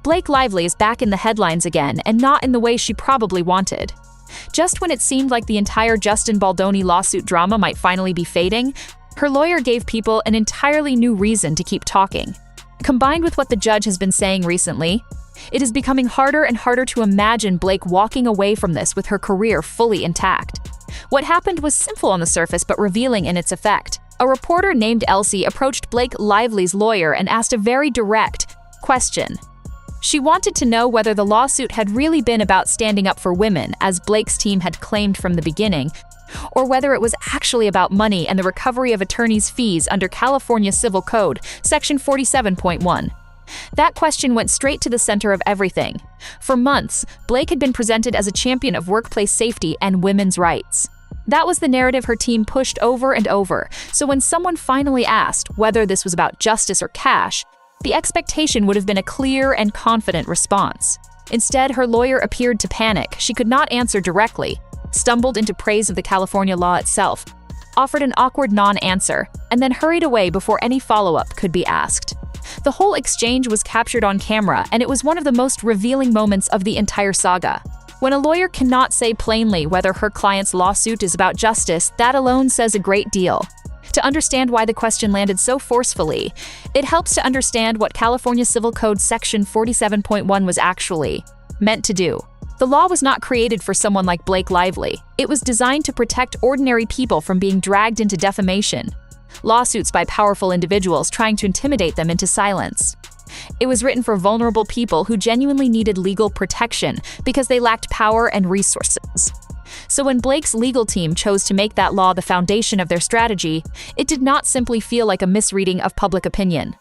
Blake Lively is back in the headlines again, and not in the way she probably wanted. Just when it seemed like the entire Justin Baldoni lawsuit drama might finally be fading, her lawyer gave people an entirely new reason to keep talking. Combined with what the judge has been saying recently, it is becoming harder and harder to imagine Blake walking away from this with her career fully intact. What happened was simple on the surface but revealing in its effect. A reporter named Elsie approached Blake Lively's lawyer and asked a very direct question. She wanted to know whether the lawsuit had really been about standing up for women, as Blake's team had claimed from the beginning, or whether it was actually about money and the recovery of attorneys' fees under California Civil Code, Section 47.1. That question went straight to the center of everything. For months, Blake had been presented as a champion of workplace safety and women's rights. That was the narrative her team pushed over and over, so when someone finally asked whether this was about justice or cash, the expectation would have been a clear and confident response. Instead, her lawyer appeared to panic. She could not answer directly, stumbled into praise of the California law itself, offered an awkward non-answer, and then hurried away before any follow-up could be asked. The whole exchange was captured on camera, and it was one of the most revealing moments of the entire saga. When a lawyer cannot say plainly whether her client's lawsuit is about justice, that alone says a great deal. To understand why the question landed so forcefully, it helps to understand what California Civil Code Section 47.1 was actually meant to do. The law was not created for someone like Blake Lively. It was designed to protect ordinary people from being dragged into defamation, lawsuits by powerful individuals trying to intimidate them into silence. It was written for vulnerable people who genuinely needed legal protection because they lacked power and resources. So when Blake's legal team chose to make that law the foundation of their strategy, it did not simply feel like a misreading of public opinion.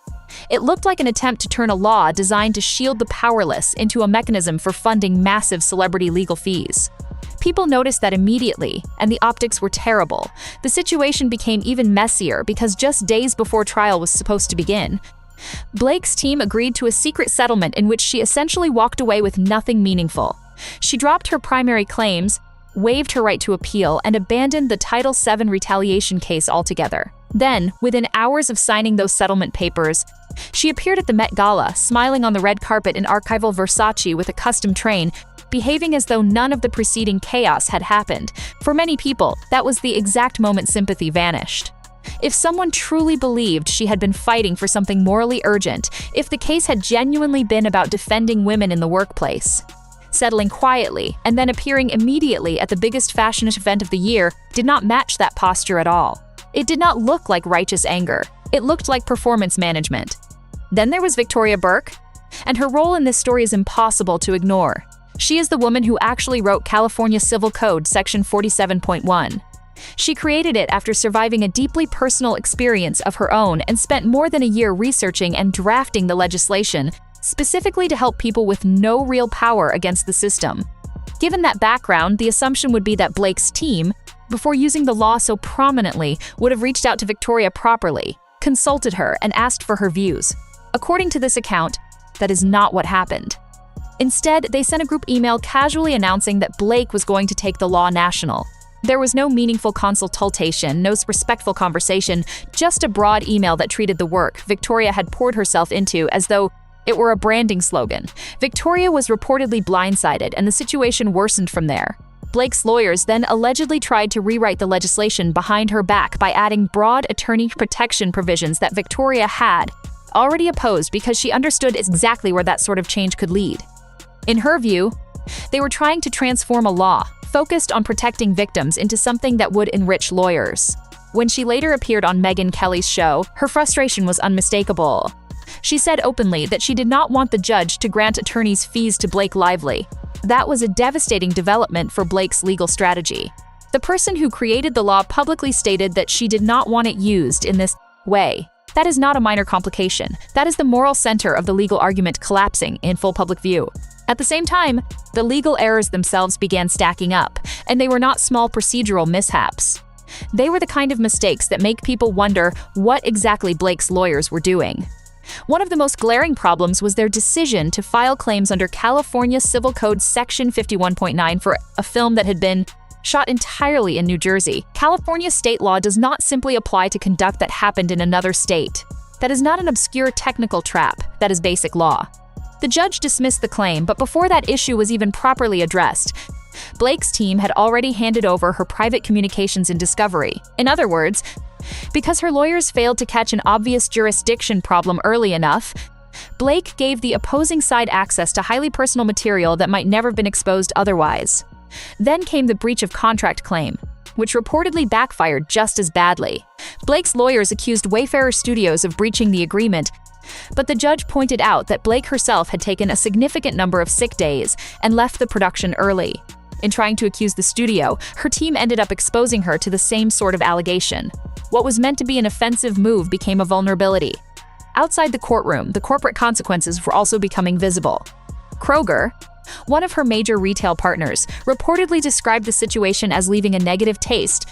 It looked like an attempt to turn a law designed to shield the powerless into a mechanism for funding massive celebrity legal fees. People noticed that immediately, and the optics were terrible. The situation became even messier because just days before trial was supposed to begin, Blake's team agreed to a secret settlement in which she essentially walked away with nothing meaningful. She dropped her primary claims, waived her right to appeal, and abandoned the Title VII retaliation case altogether. Then, within hours of signing those settlement papers, she appeared at the Met Gala, smiling on the red carpet in archival Versace with a custom train, behaving as though none of the preceding chaos had happened. For many people, that was the exact moment sympathy vanished. If someone truly believed she had been fighting for something morally urgent, if the case had genuinely been about defending women in the workplace, settling quietly and then appearing immediately at the biggest fashion event of the year did not match that posture at all. It did not look like righteous anger. It looked like performance management. Then there was Victoria Burke, and her role in this story is impossible to ignore. She is the woman who actually wrote California Civil Code Section 47.1. She created it after surviving a deeply personal experience of her own and spent more than a year researching and drafting the legislation, specifically to help people with no real power against the system. Given that background, the assumption would be that Blake's team, before using the law so prominently, would have reached out to Victoria properly, consulted her, and asked for her views. According to this account, that is not what happened. Instead, they sent a group email casually announcing that Blake was going to take the law national. There was no meaningful consultation, no respectful conversation, just a broad email that treated the work Victoria had poured herself into as though it were a branding slogan. Victoria was reportedly blindsided, and the situation worsened from there. Blake's lawyers then allegedly tried to rewrite the legislation behind her back by adding broad attorney protection provisions that Victoria had already opposed because she understood exactly where that sort of change could lead. In her view, they were trying to transform a law focused on protecting victims into something that would enrich lawyers. When she later appeared on Megyn Kelly's show, her frustration was unmistakable. She said openly that she did not want the judge to grant attorneys fees to Blake Lively. That was a devastating development for Blake's legal strategy. The person who created the law publicly stated that she did not want it used in this way. That is not a minor complication. That is the moral center of the legal argument collapsing in full public view. At the same time, the legal errors themselves began stacking up, and they were not small procedural mishaps. They were the kind of mistakes that make people wonder what exactly Blake's lawyers were doing. One of the most glaring problems was their decision to file claims under California Civil Code Section 51.9 for a film that had been shot entirely in New Jersey. California state law does not simply apply to conduct that happened in another state. That is not an obscure technical trap, that is basic law. The judge dismissed the claim, but before that issue was even properly addressed, Blake's team had already handed over her private communications in discovery. In other words, because her lawyers failed to catch an obvious jurisdiction problem early enough, Blake gave the opposing side access to highly personal material that might never have been exposed otherwise. Then came the breach of contract claim, which reportedly backfired just as badly. Blake's lawyers accused Wayfarer Studios of breaching the agreement, but the judge pointed out that Blake herself had taken a significant number of sick days and left the production early. In trying to accuse the studio, her team ended up exposing her to the same sort of allegation. What was meant to be an offensive move became a vulnerability. Outside the courtroom, the corporate consequences were also becoming visible. Kroger, one of her major retail partners, reportedly described the situation as leaving a negative taste,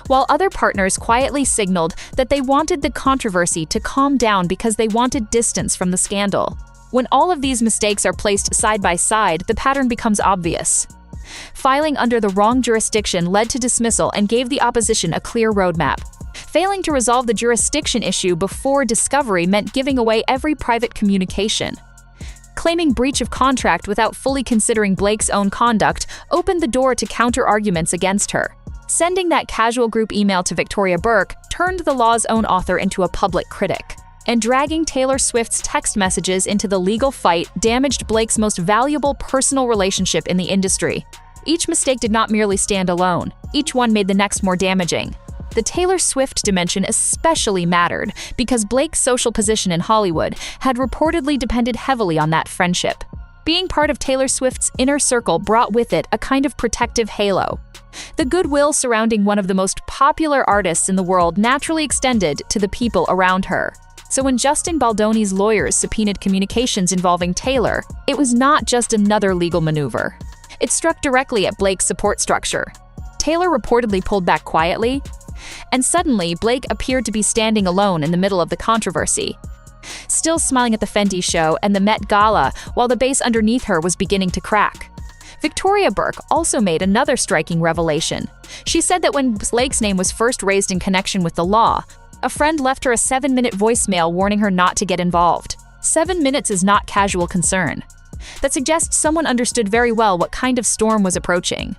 while other partners quietly signaled that they wanted the controversy to calm down because they wanted distance from the scandal. When all of these mistakes are placed side by side, the pattern becomes obvious. Filing under the wrong jurisdiction led to dismissal and gave the opposition a clear roadmap. Failing to resolve the jurisdiction issue before discovery meant giving away every private communication. Claiming breach of contract without fully considering Blake's own conduct opened the door to counter-arguments against her. Sending that casual group email to Victoria Burke turned the law's own author into a public critic. And dragging Taylor Swift's text messages into the legal fight damaged Blake's most valuable personal relationship in the industry. Each mistake did not merely stand alone. Each one made the next more damaging. The Taylor Swift dimension especially mattered because Blake's social position in Hollywood had reportedly depended heavily on that friendship. Being part of Taylor Swift's inner circle brought with it a kind of protective halo. The goodwill surrounding one of the most popular artists in the world naturally extended to the people around her. So when Justin Baldoni's lawyers subpoenaed communications involving Taylor, it was not just another legal maneuver. It struck directly at Blake's support structure. Taylor reportedly pulled back quietly, and suddenly Blake appeared to be standing alone in the middle of the controversy, still smiling at the Fenty show and the Met Gala while the base underneath her was beginning to crack. Victoria Burke also made another striking revelation. She said that when Blake's name was first raised in connection with the law, a friend left her a 7-minute voicemail warning her not to get involved. 7 minutes is not casual concern. That suggests someone understood very well what kind of storm was approaching.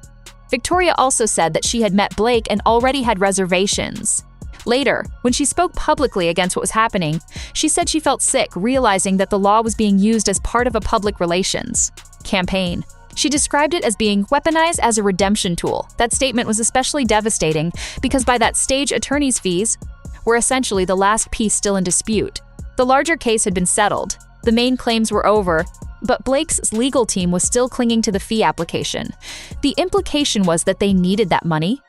Victoria also said that she had met Blake and already had reservations. Later, when she spoke publicly against what was happening, she said she felt sick realizing that the law was being used as part of a public relations campaign. She described it as being weaponized as a redemption tool. That statement was especially devastating because by that stage, attorney's fees were essentially the last piece still in dispute. The larger case had been settled. The main claims were over, but Blake's legal team was still clinging to the fee application. The implication was that they needed that money,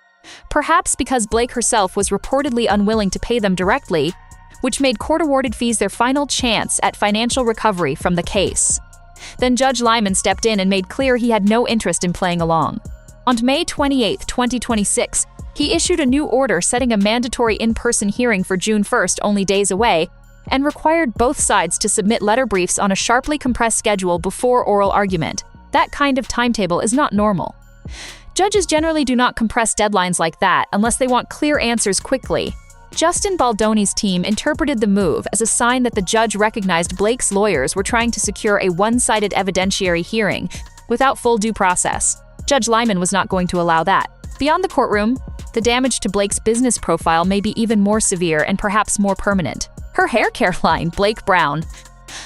perhaps because Blake herself was reportedly unwilling to pay them directly, which made court-awarded fees their final chance at financial recovery from the case. Then Judge Lyman stepped in and made clear he had no interest in playing along. On May 28, 2026, he issued a new order setting a mandatory in-person hearing for June 1st, only days away, and required both sides to submit letter briefs on a sharply compressed schedule before oral argument. That kind of timetable is not normal. Judges generally do not compress deadlines like that unless they want clear answers quickly. Justin Baldoni's team interpreted the move as a sign that the judge recognized Blake's lawyers were trying to secure a one-sided evidentiary hearing without full due process. Judge Lyman was not going to allow that. Beyond the courtroom, the damage to Blake's business profile may be even more severe and perhaps more permanent. Her hair care line, Blake Brown,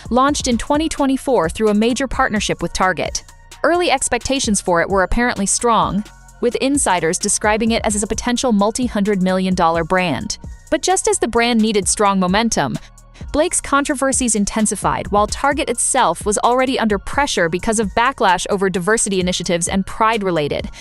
launched in 2024 through a major partnership with Target. Early expectations for it were apparently strong, with insiders describing it as a potential multi-hundred-million-dollar brand. But just as the brand needed strong momentum, Blake's controversies intensified while Target itself was already under pressure because of backlash over diversity initiatives and pride-related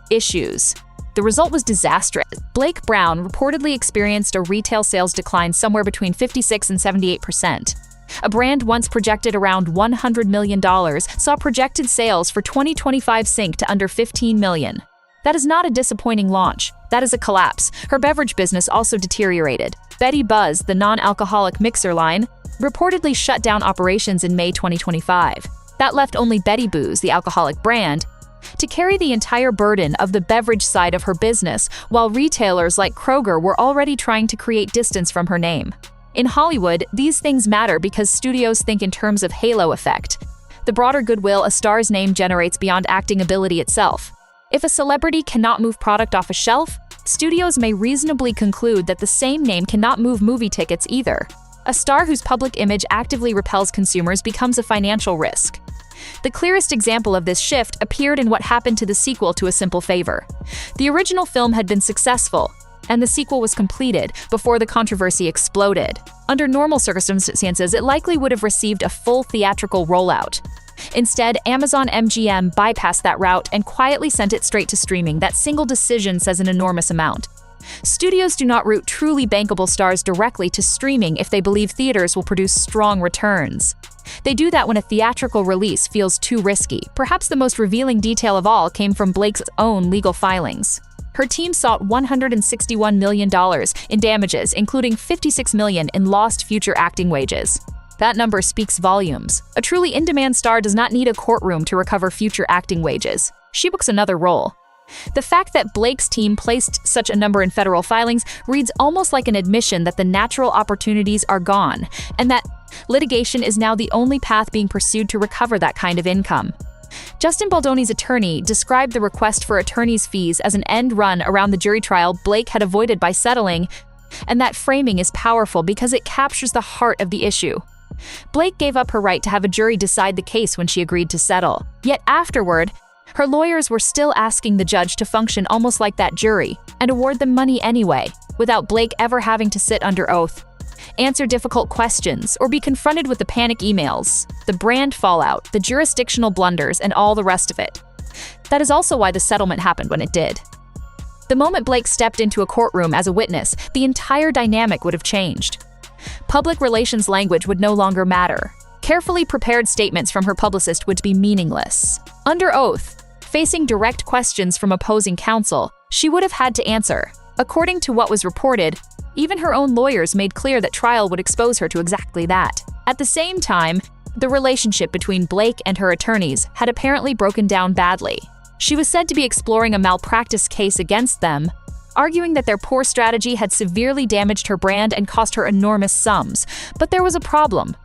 issues. The result was disastrous. Blake Brown reportedly experienced a retail sales decline somewhere between 56 and 78%. A brand once projected around $100 million saw projected sales for 2025 sink to under $15 million. That is not a disappointing launch. That is a collapse. Her beverage business also deteriorated. Betty Buzz, the non-alcoholic mixer line, reportedly shut down operations in May 2025. That left only Betty Booze, the alcoholic brand, to carry the entire burden of the beverage side of her business, while retailers like Kroger were already trying to create distance from her name. In Hollywood, these things matter because studios think in terms of halo effect. the broader goodwill a star's name generates beyond acting ability itself. If a celebrity cannot move product off a shelf, studios may reasonably conclude that the same name cannot move movie tickets either. A star whose public image actively repels consumers becomes a financial risk. The clearest example of this shift appeared in what happened to the sequel to A Simple Favor. The original film had been successful, and the sequel was completed before the controversy exploded. Under normal circumstances, it likely would have received a full theatrical rollout. Instead, Amazon MGM bypassed that route and quietly sent it straight to streaming. That single decision says an enormous amount. Studios do not route truly bankable stars directly to streaming if they believe theaters will produce strong returns. They do that when a theatrical release feels too risky. Perhaps the most revealing detail of all came from Blake's own legal filings. Her team sought $161 million in damages, including $56 million in lost future acting wages. That number speaks volumes. A truly in-demand star does not need a courtroom to recover future acting wages. She books another role. The fact that Blake's team placed such a number in federal filings reads almost like an admission that the natural opportunities are gone, and that litigation is now the only path being pursued to recover that kind of income. Justin Baldoni's attorney described the request for attorney's fees as an end run around the jury trial Blake had avoided by settling, and that framing is powerful because it captures the heart of the issue. Blake gave up her right to have a jury decide the case when she agreed to settle. Yet afterward, her lawyers were still asking the judge to function almost like that jury and award them money anyway, without Blake ever having to sit under oath, answer difficult questions, or be confronted with the panic emails, the brand fallout, the jurisdictional blunders, and all the rest of it. That is also why the settlement happened when it did. The moment Blake stepped into a courtroom as a witness, the entire dynamic would have changed. Public relations language would no longer matter. Carefully prepared statements from her publicist would be meaningless. Under oath, facing direct questions from opposing counsel, she would have had to answer. According to what was reported, even her own lawyers made clear that trial would expose her to exactly that. At the same time, the relationship between Blake and her attorneys had apparently broken down badly. She was said to be exploring a malpractice case against them, arguing that their poor strategy had severely damaged her brand and cost her enormous sums. But there was a problem.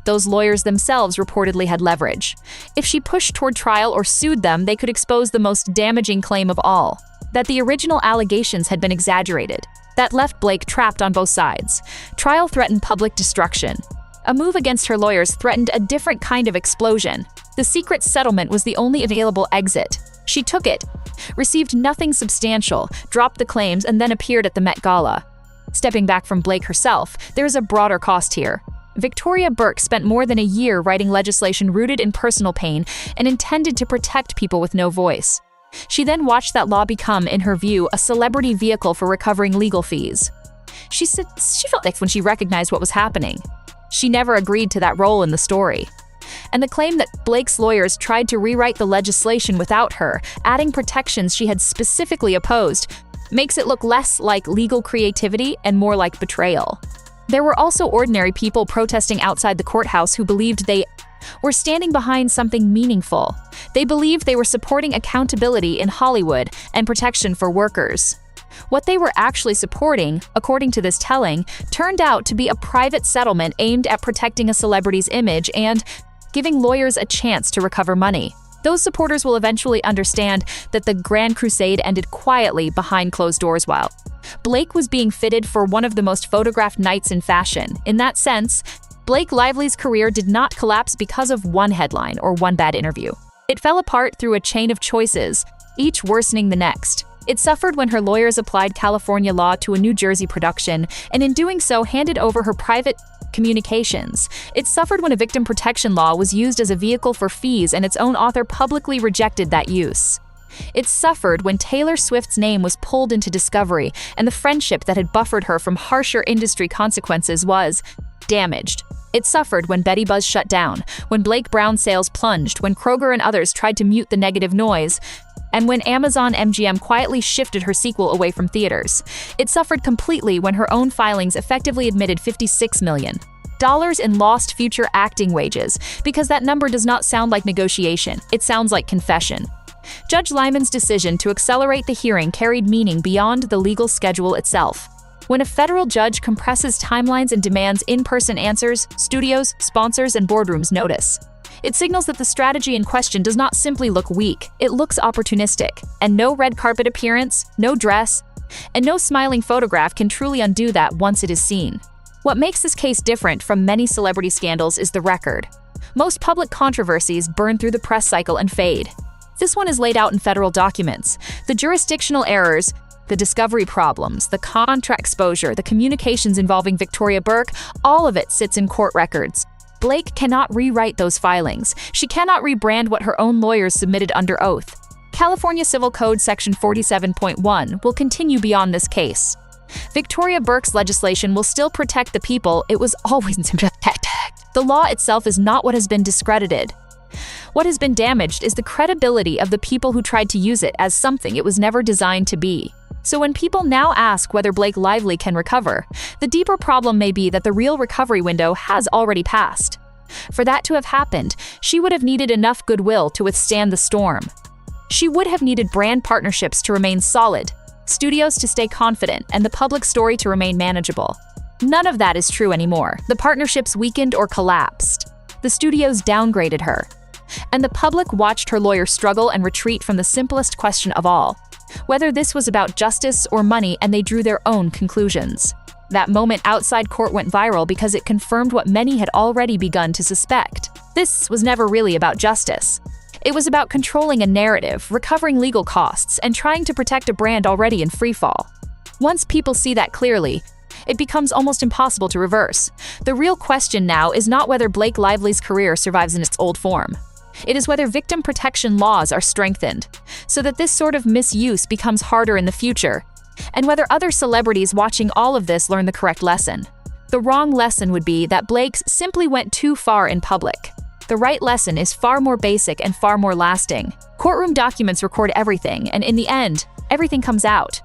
Those lawyers themselves reportedly had leverage. If she pushed toward trial or sued them, they could expose the most damaging claim of all, that the original allegations had been exaggerated. That left Blake trapped on both sides. Trial threatened public destruction. A move against her lawyers threatened a different kind of explosion. The secret settlement was the only available exit. She took it, received nothing substantial, dropped the claims, and then appeared at the Met Gala. Stepping back from Blake herself, there is a broader cost here. Victoria Burke spent more than a year writing legislation rooted in personal pain and intended to protect people with no voice. She then watched that law become, in her view, a celebrity vehicle for recovering legal fees. She felt like when she recognized what was happening. She never agreed to that role in the story. And the claim that Blake's lawyers tried to rewrite the legislation without her, adding protections she had specifically opposed, makes it look less like legal creativity and more like betrayal. There were also ordinary people protesting outside the courthouse who believed they were standing behind something meaningful. They believed they were supporting accountability in Hollywood and protection for workers. What they were actually supporting, according to this telling, turned out to be a private settlement aimed at protecting a celebrity's image and giving lawyers a chance to recover money. Those supporters will eventually understand that the Grand Crusade ended quietly behind closed doors while Blake was being fitted for one of the most photographed nights in fashion. In that sense, Blake Lively's career did not collapse because of one headline or one bad interview. It fell apart through a chain of choices, each worsening the next. It suffered when her lawyers applied California law to a New Jersey production, and in doing so handed over her private communications. It suffered when a victim protection law was used as a vehicle for fees and its own author publicly rejected that use. It suffered when Taylor Swift's name was pulled into discovery and the friendship that had buffered her from harsher industry consequences was damaged. It suffered when Betty Buzz shut down, when Blake Brown sales plunged, when Kroger and others tried to mute the negative noise, and when Amazon MGM quietly shifted her sequel away from theaters. It suffered completely when her own filings effectively admitted $56 million in lost future acting wages, because that number does not sound like negotiation, it sounds like confession. Judge Lyman's decision to accelerate the hearing carried meaning beyond the legal schedule itself. When a federal judge compresses timelines and demands in-person answers, studios, sponsors, and boardrooms notice. It signals that the strategy in question does not simply look weak, it looks opportunistic. And no red carpet appearance, no dress, and no smiling photograph can truly undo that once it is seen. What makes this case different from many celebrity scandals is the record. Most public controversies burn through the press cycle and fade. This one is laid out in federal documents. The jurisdictional errors, the discovery problems, the contract exposure, the communications involving Victoria Burke, all of it sits in court records. Blake cannot rewrite those filings. She cannot rebrand what her own lawyers submitted under oath. California Civil Code Section 47.1 will continue beyond this case. Victoria Burke's legislation will still protect the people it was always to protect. The law itself is not what has been discredited. What has been damaged is the credibility of the people who tried to use it as something it was never designed to be. So when people now ask whether Blake Lively can recover, the deeper problem may be that the real recovery window has already passed. For that to have happened, she would have needed enough goodwill to withstand the storm. She would have needed brand partnerships to remain solid, studios to stay confident, and the public story to remain manageable. None of that is true anymore. The partnerships weakened or collapsed. The studios downgraded her. And the public watched her lawyer struggle and retreat from the simplest question of all, whether this was about justice or money, and they drew their own conclusions. That moment outside court went viral because it confirmed what many had already begun to suspect. This was never really about justice. It was about controlling a narrative, recovering legal costs, and trying to protect a brand already in freefall. Once people see that clearly, it becomes almost impossible to reverse. The real question now is not whether Blake Lively's career survives in its old form. It is whether victim protection laws are strengthened, so that this sort of misuse becomes harder in the future, and whether other celebrities watching all of this learn the correct lesson. The wrong lesson would be that Blake simply went too far in public. The right lesson is far more basic and far more lasting. Courtroom documents record everything, and in the end, everything comes out.